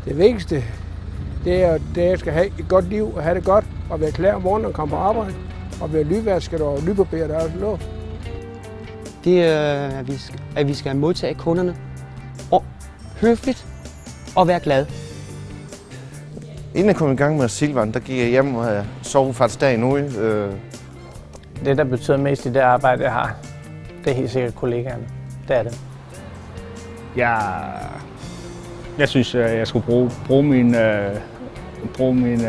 Det vigtigste, det er, at jeg skal have et godt liv og have det godt, og være klar om morgenen og komme på arbejde, og være lydvasket og lydbarberet og alt lov. Det er, at vi skal modtage kunderne og høfligt og være glad. Inden jeg kom i gang med Silvan, der gik jeg hjem og sov faktisk dagen ud. Det, der betyder mest i det arbejde, jeg har, det er helt sikkert kollegaerne. Det er det. Jeg synes, jeg skulle bruge min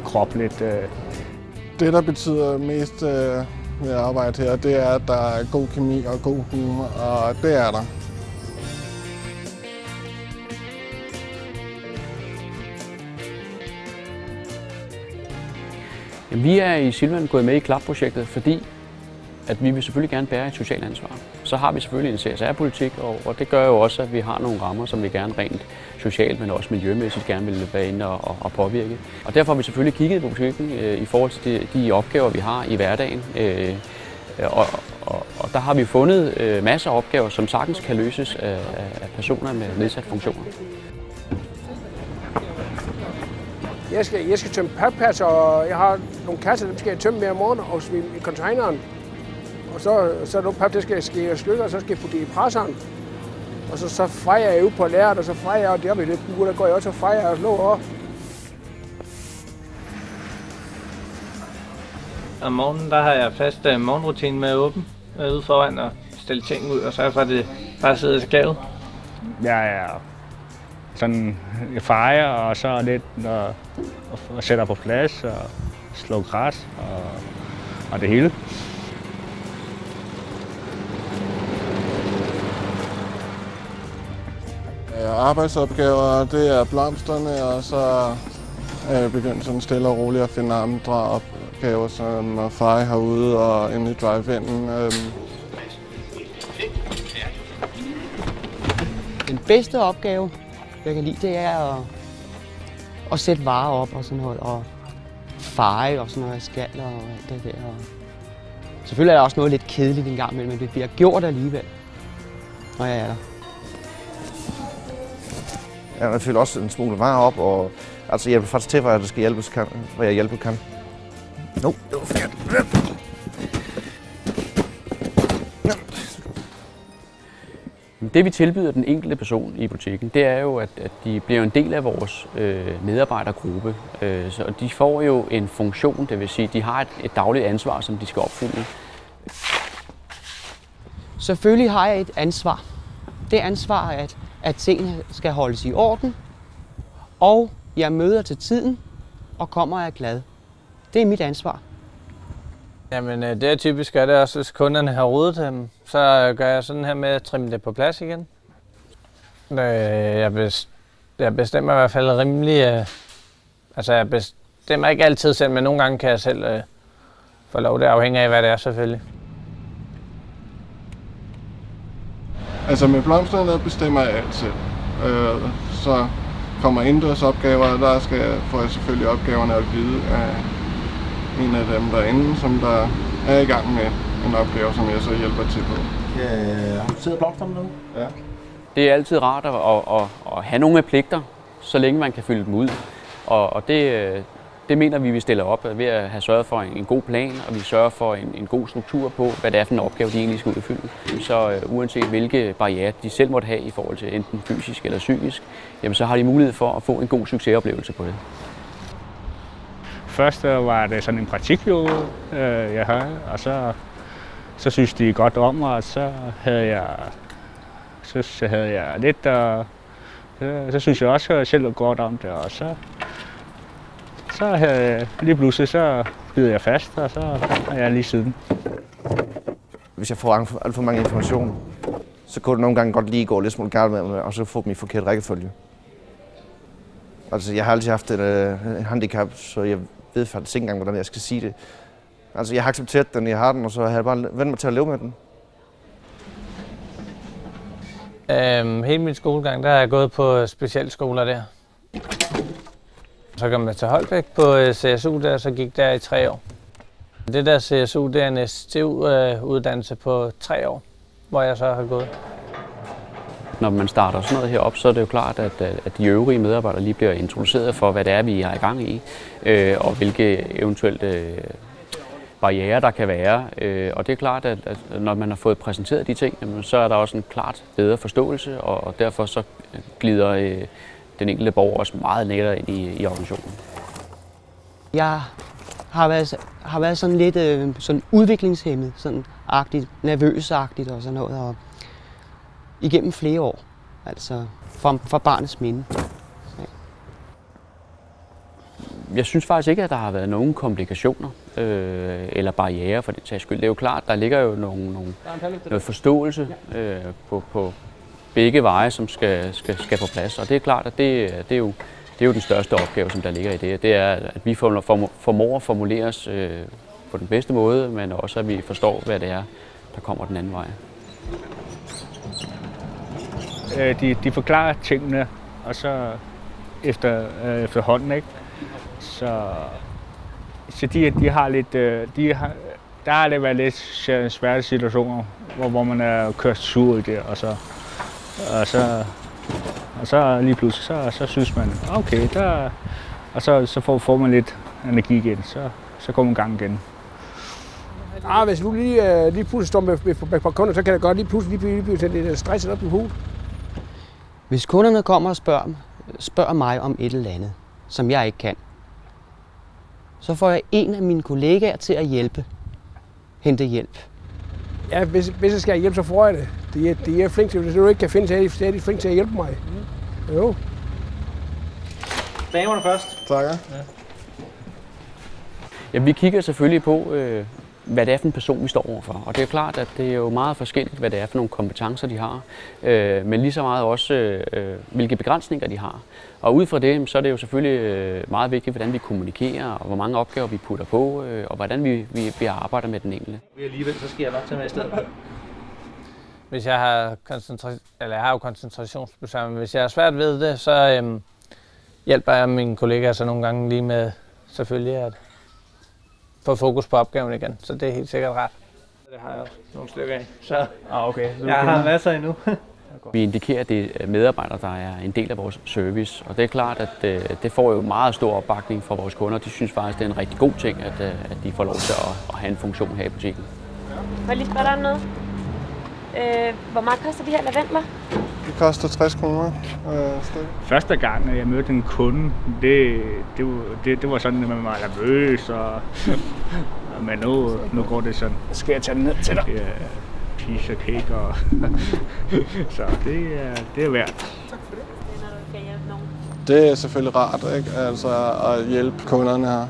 krop lidt. Det, der betyder mest ved at arbejde her, det er, at der er god kemi og god humor, og det er der. Vi er i Silvan gået med i klapprojektet, fordi at vi vil selvfølgelig gerne bære et socialt ansvar. Så har vi selvfølgelig en CSR-politik, og det gør jo også, at vi har nogle rammer, som vi gerne rent socialt, men også miljømæssigt gerne vil være inde og påvirke. Og derfor har vi selvfølgelig kigget på projekten i forhold til de opgaver, vi har i hverdagen. Og der har vi fundet masser af opgaver, som sagtens kan løses af personer med nedsat funktioner. Jeg skal tømme pappkasser, og jeg har nogle kasser, dem skal jeg tømme hver morgen og smide i containeren. Og så er nogle pap, det skal jeg skære i stykker, og så skal jeg putte det i presseren. Og så fejrer jeg ud på lærret, og så fejrer jeg, og deroppe i det bur, der går jeg også og fejrer og slår op. Om morgenen, der har jeg fast morgenrutine med at åbne ude foran og stille ting ud, og så for det bare sidde i skabet. Jeg fejrer, og så lidt og sætter på plads og slår græs og det hele. Arbejdsopgaver, det er blomsterne, og så er jeg begyndt sådan stille og roligt at finde andre opgaver, som at feje herude og inde i drive-inden. Den bedste opgave, jeg kan lide, det er at sætte varer op og sådan noget, og feje og sådan noget, skal og alt det der. Selvfølgelig er der også noget lidt kedeligt en gang imellem, men det bliver gjort alligevel, når jeg er der. Jeg fylder også en smule varer op, og altså hjælper faktisk til, hvor jeg skal hjælpes kan, hvor jeg hjælper kan. Det var forkert. Det vi tilbyder den enkelte person i butikken, det er jo, at de bliver en del af vores medarbejdergruppe. Så de får jo en funktion, det vil sige, at de har et dagligt ansvar, som de skal opfylde. Selvfølgelig har jeg et ansvar. Det ansvar er, at tingene skal holdes i orden, og jeg møder til tiden og kommer og er glad. Det er mit ansvar. Jamen det er typisk, at det også, hvis kunderne har rodet dem, så gør jeg sådan her med at trimme det på plads igen. Jeg bestemmer i hvert fald rimelig, altså jeg bestemmer ikke altid selv, men nogle gange kan jeg selv få lov. Det afhænger af, hvad det er selvfølgelig. Altså med blomsterne, der bestemmer jeg alt selv. Så kommer indendørsopgaver, og der får jeg selvfølgelig opgaverne at vide af en af dem derinde, som der er i gang med en opgave, som jeg så hjælper til på. Har du siddet blomsterne nu? Ja. Det er altid rart at have nogle pligter, så længe man kan fylde dem ud. Og det mener vi stiller op ved at have sørget for en god plan, og vi sørger for en god struktur på, hvad det er for en opgave, de egentlig skal udfylde. Så uanset hvilke barrierer de selv måtte have i forhold til enten fysisk eller psykisk, jamen så har de mulighed for at få en god succesoplevelse på det. Først var det sådan en praktikperiode, jeg havde, og så synes de godt om mig, og så havde jeg lidt, og så synes jeg også selv godt om det, og så havde jeg lige pludselig, så blev jeg fast, og så er jeg lige siden. Hvis jeg får alt for mange informationer, så kunne det nogle gange godt lige gå lidt smule galt med mig, og så få dem i forkert rækkefølge. Altså, jeg har altid haft et handicap, så jeg ved faktisk ikke engang, hvordan jeg skal sige det. Altså, jeg har accepteret den, jeg har den, og så har jeg bare vendt mig til at leve med den. Hele min skolegang, der har jeg gået på specialskoler der. Så kom jeg til Holbæk på CSU der, så gik der i 3 år. Det der CSU, det er en STU-uddannelse på 3 år, hvor jeg så har gået. når man starter sådan noget herop, så er det jo klart, at de øvrige medarbejdere lige bliver introduceret for, hvad det er, vi har i gang i, og hvilke eventuelle barrierer der kan være. Og det er klart, at når man har fået præsenteret de ting, så er der også en klart bedre forståelse, og derfor så glider den enkelte borger også meget lettere ind i organisationen. Jeg har været sådan lidt sådan udviklingshæmmet, sådan agtigt, nervøsagtigt og sådan noget, og igennem flere år, altså fra barnets minde. Jeg synes faktisk ikke, at der har været nogen komplikationer eller barrierer for den sags skyld. Det er jo klart, der ligger jo noget forståelse på begge veje, som skal på plads. Og det er klart, at det er jo den største opgave, som der ligger i det. Det er, at vi formår at formulere os på den bedste måde, men også at vi forstår, hvad det er, der kommer den anden vej. De forklarer tingene, og så efterhånden, ikke? Så de har lidt, der har det været lidt svære situationer, hvor man er kørt sur i det, og så lige pludselig, så synes man, okay, og så får man lidt energi igen, så går man i gang igen. Hvis du lige pludselig står med på kunder, så kan det godt lige pludselig blive lidt stresset op i hovedet. Hvis kunderne kommer og spørger mig om et eller andet, som jeg ikke kan, så får jeg en af mine kollegaer til at hente hjælp. Ja, hvis jeg skal have hjælp, så får jeg det. De er flinke til det. Hvis du ikke kan finde det, så er de flinke til at hjælpe mig. Jo. Damerne først. Tak. Ja, vi kigger selvfølgelig på, hvad det er for en person, vi står overfor. Og det er klart, at det er jo meget forskelligt, hvad det er for nogle kompetencer, de har. Men lige så meget også, hvilke begrænsninger de har. Og ud fra det, så er det jo selvfølgelig meget vigtigt, hvordan vi kommunikerer, og hvor mange opgaver vi putter på, og hvordan vi arbejder med den enkelte. Alligevel, så skal jeg nok tage med i stedet. Hvis jeg har koncentrationsbesvær, men hvis jeg er svært ved det, så hjælper jeg mine kollegaer så nogle gange lige med selvfølgelig at få fokus på opgaven igen. Så det er helt sikkert ret. Det har jeg også nogle stykker af. Så Okay. jeg har masser endnu. Vi indikerer, at det er medarbejdere, der er en del af vores service, og det er klart, at det får jo meget stor opbakning fra vores kunder. De synes faktisk, det er en rigtig god ting, at de får lov til at have en funktion her i butikken. Må jeg lige spørge dig om noget? Hvor meget koster de her lavendler? Det koster 60 kroner. Første gang, jeg mødte en kunde, det var sådan, at man var nervøs, men nu går det sådan. Skal jeg tage den ned til dig? Piece og cake, og så det er værd. Tak for det. Når du kan hjælpe nogen. Det er selvfølgelig rart, ikke? Altså at hjælpe kunderne her.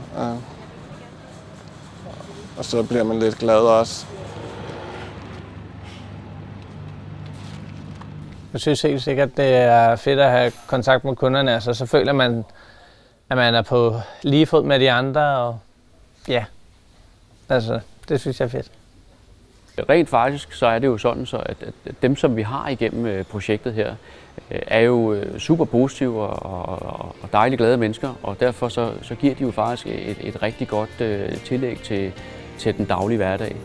Og så bliver man lidt glad også. Jeg synes helt sikkert, det er fedt at have kontakt med kunderne. Altså, så føler man, at man er på lige fod med de andre. Og ja, altså, det synes jeg er fedt. Rent faktisk så er det jo sådan, så at dem, som vi har igennem projektet her, er jo super positive og dejligt glade mennesker. Og derfor så giver de jo faktisk et rigtig godt tillæg til den daglige hverdag.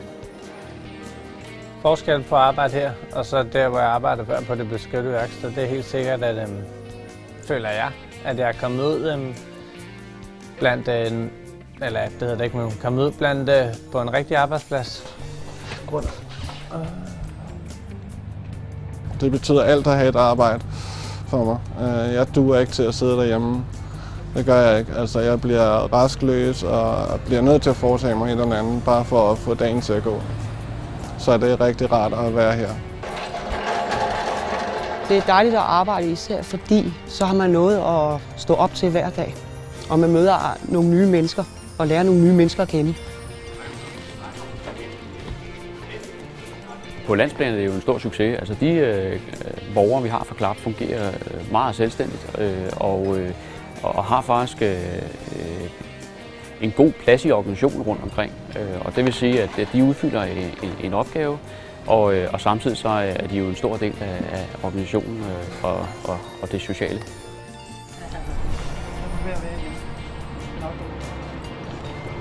Forskel på at arbejde her, og så der, hvor jeg arbejdede før på det beskyttede værksted, det er helt sikkert, at føler jeg, at jeg er kommet ud blandt, eller det hedder det ikke, men kommet ud blandt på en rigtig arbejdsplads. Det betyder alt at have et arbejde for mig. Jeg duer ikke til at sidde derhjemme. Det gør jeg ikke. Altså, jeg bliver rastløs og bliver nødt til at foretage mig et eller andet, bare for at få dagen til at gå. Så det er rigtig rart at være her. Det er dejligt at arbejde, især fordi så har man noget at stå op til hver dag. Og man møder nogle nye mennesker og lærer nogle nye mennesker at kende. På landsplan er det jo en stor succes. Altså de borgere, vi har fra KLAP, fungerer meget selvstændigt og har faktisk en god plads i organisationen rundt omkring. Og det vil sige, at de udfylder en opgave, og samtidig så er de jo en stor del af organisationen og det sociale.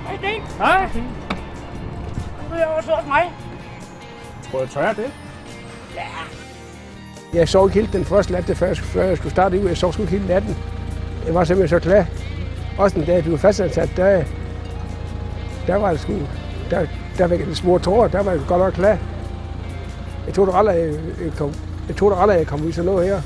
Hej, Sten! Hej! Nu er jeg over hos mig. Prøv at tørre det. Ja. Jeg sov ikke helt den første nat, før jeg skulle starte ud. Jeg sov sgu ikke hele natten. Jeg var simpelthen så klar. Også den dag, vi var fastansat, der var det sgu... Der vækkede det små tårer, der var jeg godt nok klar. Jeg tog det aldrig, at jeg kom ud til noget her.